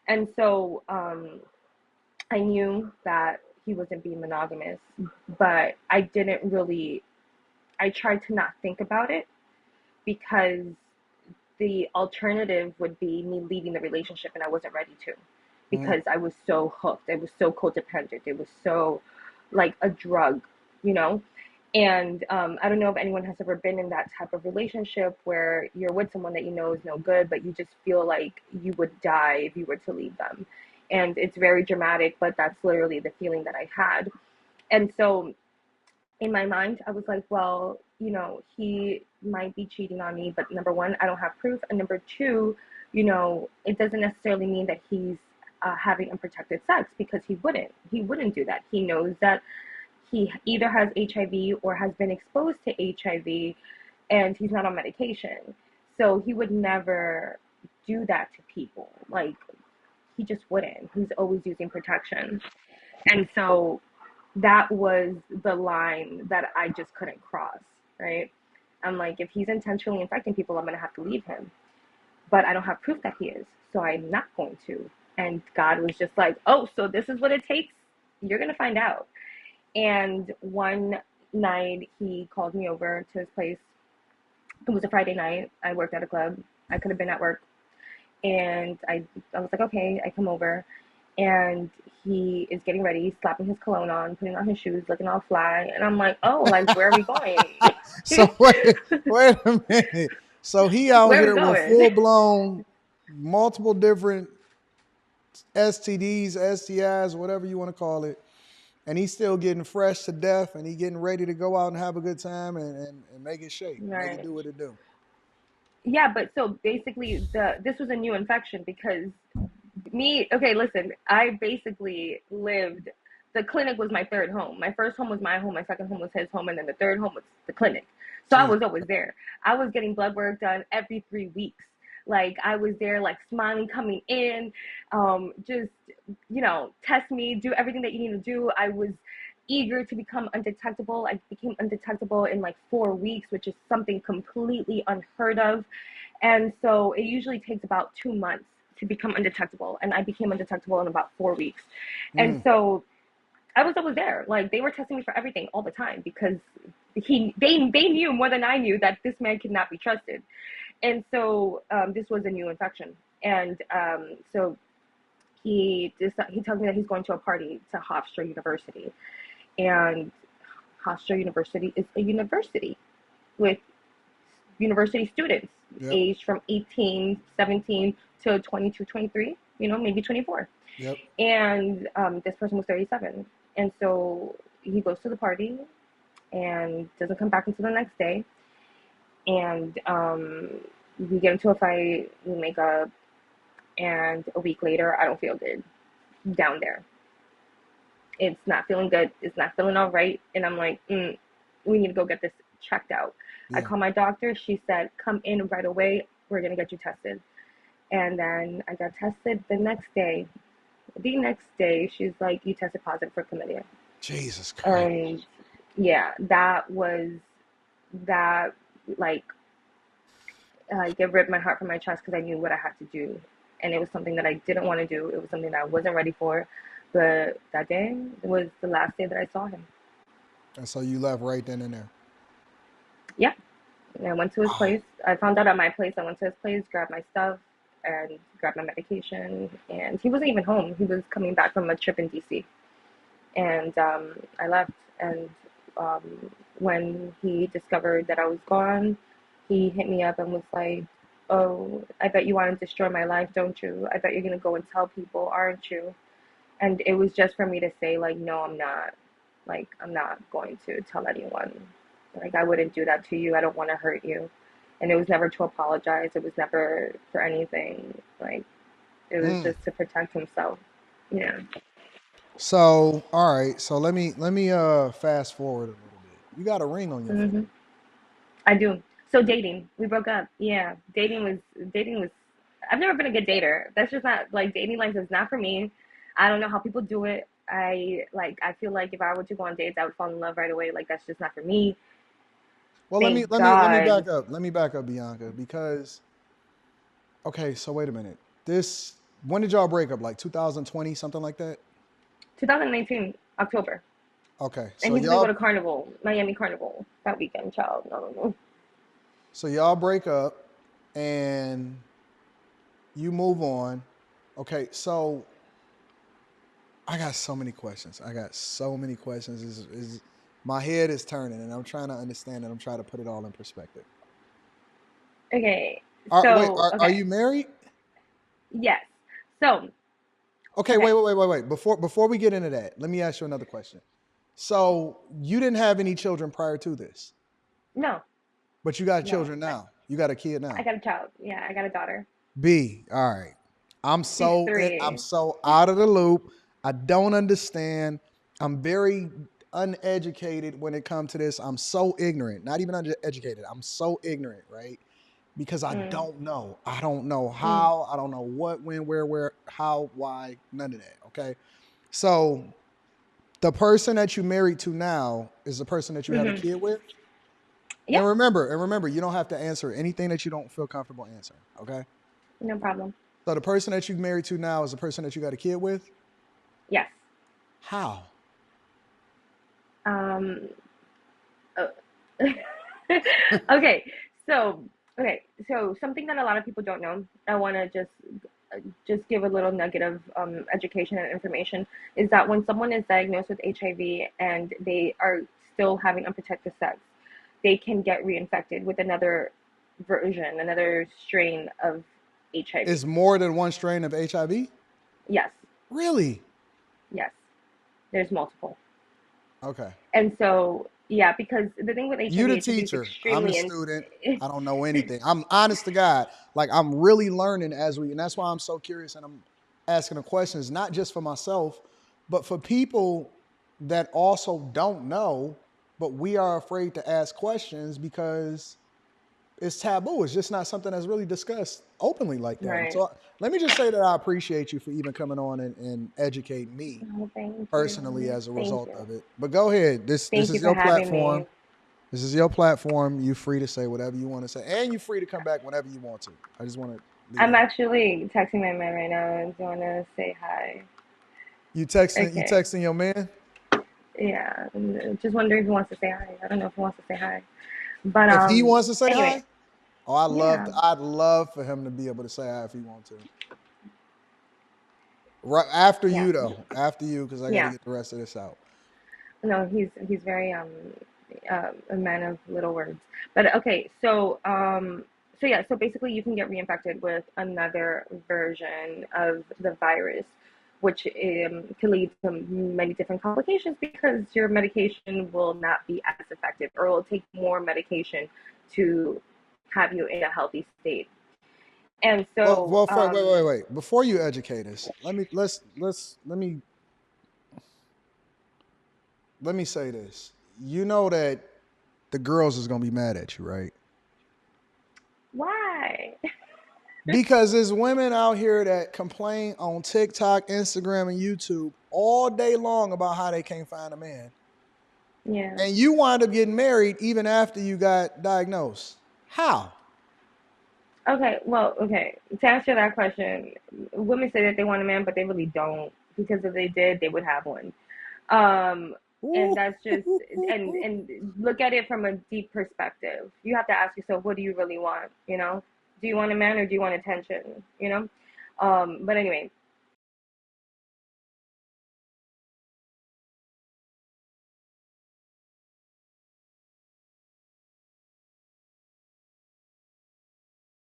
And so I knew that he wasn't being monogamous, but I didn't really, I tried to not think about it because the alternative would be me leaving the relationship and I wasn't ready to Mm. because I was so hooked. It was so codependent. It was so like a drug, you know? And I don't know if anyone has ever been in that type of relationship where you're with someone that you know is no good, but you just feel like you would die if you were to leave them. And it's very dramatic, but that's literally the feeling that I had. And so in my mind, I was like, well, he might be cheating on me, but number one, I don't have proof. And number two, it doesn't necessarily mean that he's having unprotected sex because he wouldn't. He wouldn't do that. He knows that he either has HIV or has been exposed to HIV and he's not on medication. So he would never do that to people. Like, he just wouldn't. He's always using protection. And so that was the line that I just couldn't cross, right? I'm like, if he's intentionally infecting people, I'm going to have to leave him. But I don't have proof that he is. So I'm not going to. And God was just like, oh, so this is what it takes? You're going to find out. And one night he called me over to his place. It was a Friday night. I worked at a club. I could have been at work. And I was like, okay, I come over. And he is getting ready, slapping his cologne on, putting on his shoes, looking all fly. And I'm like, oh, like, where are we going? So wait a minute. So he out Where are we here with going? full blown multiple different STDs, STIs, whatever you want to call it, and he's still getting fresh to death, and he getting ready to go out and have a good time and make it shake, make it Right. do what it do. Yeah, but so basically this was a new infection because okay, listen, I basically lived, the clinic was my third home. My first home was my home, my second home was his home, and then the third home was the clinic. So I Jeez. was always there. I was getting blood work done every 3 weeks. Like, I was there, like, smiling, coming in, just, test me, do everything that you need to do. I was eager to become undetectable. I became undetectable in like 4 weeks, which is something completely unheard of. And so it usually takes about 2 months to become undetectable. And I became undetectable in about 4 weeks. And Mm. so I was always there. Like, they were testing me for everything all the time because they knew more than I knew that this man could not be trusted. And so this was a new infection. And so he tells me that he's going to a party to Hofstra University. And Hofstra University is a university with university students Yep. aged from 18, 17 to 22, 23, maybe 24. Yep. And this person was 37. And so he goes to the party and doesn't come back until the next day. And we get into a fight, we make up, and a week later, I don't feel good down there. It's not feeling good. It's not feeling all right. And I'm like, we need to go get this checked out. I Yeah. called my doctor. She said, come in right away. We're going to get you tested. And then I got tested the next day. The next day, she's like, you tested positive for chlamydia. Jesus Christ. And yeah, that was that, like, it ripped my heart from my chest because I knew what I had to do. And it was something that I didn't want to do. It was something that I wasn't ready for. But that day was the last day that I saw him. And so you left right then and there. Yeah. And I went to his Oh, place. I found out at my place. I went to his place, grabbed my stuff, and grabbed my medication. And he wasn't even home. He was coming back from a trip in DC. And I left. And when he discovered that I was gone, he hit me up and was like, oh, I bet you want to destroy my life, don't you? I bet you're going to go and tell people, aren't you? And it was just for me to say, like, no, I'm not. Like, I'm not going to tell anyone. Like, I wouldn't do that to you. I don't want to hurt you. And it was never to apologize. It was never for anything. Like, it was mm. just to protect himself. Yeah. So all right. So let me fast forward a little bit. You got a ring on your finger. hmm I do. So dating, we broke up. Yeah, dating was. I've never been a good dater. That's just not, like, dating life is not for me. I don't know how people do it. I feel like if I were to go on dates, I would fall in love right away. Like, that's just not for me. Well, let me Thank let me let me God. back up. Let me back up, Bianca, because okay. So wait a minute. This. When did y'all break up? Like 2020, something like that? 2019 October, Okay. and he's gonna go to Carnival, Miami Carnival that weekend. Child, no, no, no. So y'all break up and you move on. Okay, so I got so many questions. I got so many questions. My head is turning and I'm trying to understand it. I'm trying to put it all in perspective. Okay, Wait, so are okay, you married? yes, so Okay, okay, wait. Before we get into that, let me ask you another question. So you didn't have any children prior to this, no, but you got no, children now. You got a kid I now. got a child. Yeah, I got a daughter. B, all right. She's I'm 3. so out of the loop. I don't understand. I'm very uneducated when it comes to this. I'm so ignorant. Not even uneducated. I'm so ignorant, right? Because I Mm, don't know. I don't know mm, how. I don't know what, when, where, how, why, none of that. Okay. So the person that you married to now is the person that you have a mm-hmm. kid with. Yeah, And remember, you don't have to answer anything that you don't feel comfortable answering. Okay. no problem. So the person that you married to now is the person that you got a kid with. Yes. How? Um. uh, okay. So okay. So something that a lot of people don't know. I want to just give a little nugget of education and information is that when someone is diagnosed with HIV and they are still having unprotected sex, they can get reinfected with another version, another strain of HIV. Is more than one strain of HIV? Yes, Really? yes, there's multiple. Okay. And so, yeah, because the thing with You HIV, the HIV is teacher. I'm the extremely, student. I don't know anything. I'm honest to God. Like I'm really learning and that's why I'm so curious and I'm asking the questions, not just for myself, but for people that also don't know, but we are afraid to ask questions because it's taboo. It's just not something that's really discussed openly like that. And right. so let me just say that I appreciate you for even coming on and educating me Oh, thank personally you. as a Thank result you. of it. But go ahead. This Thank you is for your having platform. me. This is your platform. You're free to say whatever you want to say, and you're free to come back whenever you want to. I just want to leave I'm that. actually texting my man right now and want to say hi. You Okay. texting your man. Yeah. Just wondering if he wants to say hi. I don't know if he wants to say hi. But If he wants to say anyway, hi, oh, yeah. I'd love for him to be able to say hi if he wants to. Right after Yeah. you though, after you, because I got to Yeah. get the rest of this out. No, he's very a man of little words. But okay, so yeah, so basically you can get reinfected with another version of the virus, which can lead to many different complications because your medication will not be as effective, or it will take more medication to have you in a healthy state. And so, Wait. Before you educate us, let me say this. You know that the girls is gonna be mad at you, right? why? Because there's women out here that complain on TikTok, Instagram, and YouTube all day long about how they can't find a man. Yeah. And you wind up getting married even after you got diagnosed. How? Okay, well, okay. To answer that question, women say that they want a man, but they really don't because if they did, they would have one. Um, and Ooh. that's just and look at it from a deep perspective. You have to ask yourself, what do you really want? You know, do you want a man or do you want attention? You know, but anyway,